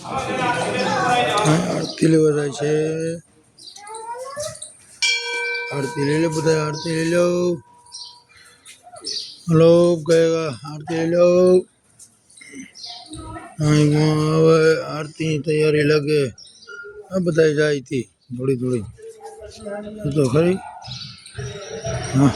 आरती लेवा जाए छे। आरती ले लो बधाई, आरती ले लो। हेलो गएगा आरती ले लो। आरती की तैयारी लगे। अब बधाई जाई थी थोड़ी थोड़ी तो खरी। हाँ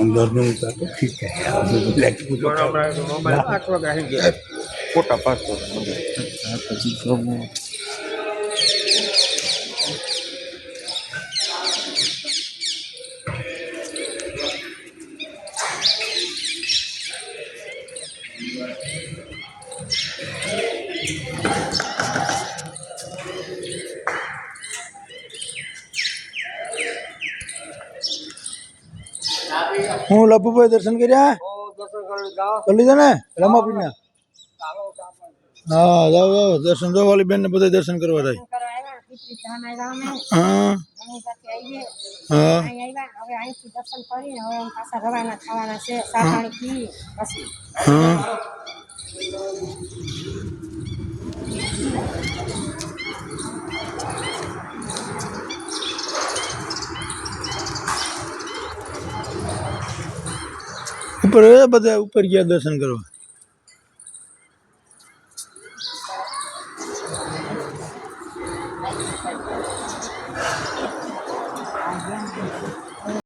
अंदर में तो ठीक है। फोटा पास हूँ लपू भाई दर्शन कर कर लीधा ने रमापीठ ने। हाँ जाओ जाओ दर्शन दो वाली बेन ने बधाई दर्शन करवा जाए। हाँ हाँ हाँ ऊपर बधाई ऊपर गया दर्शन करवा।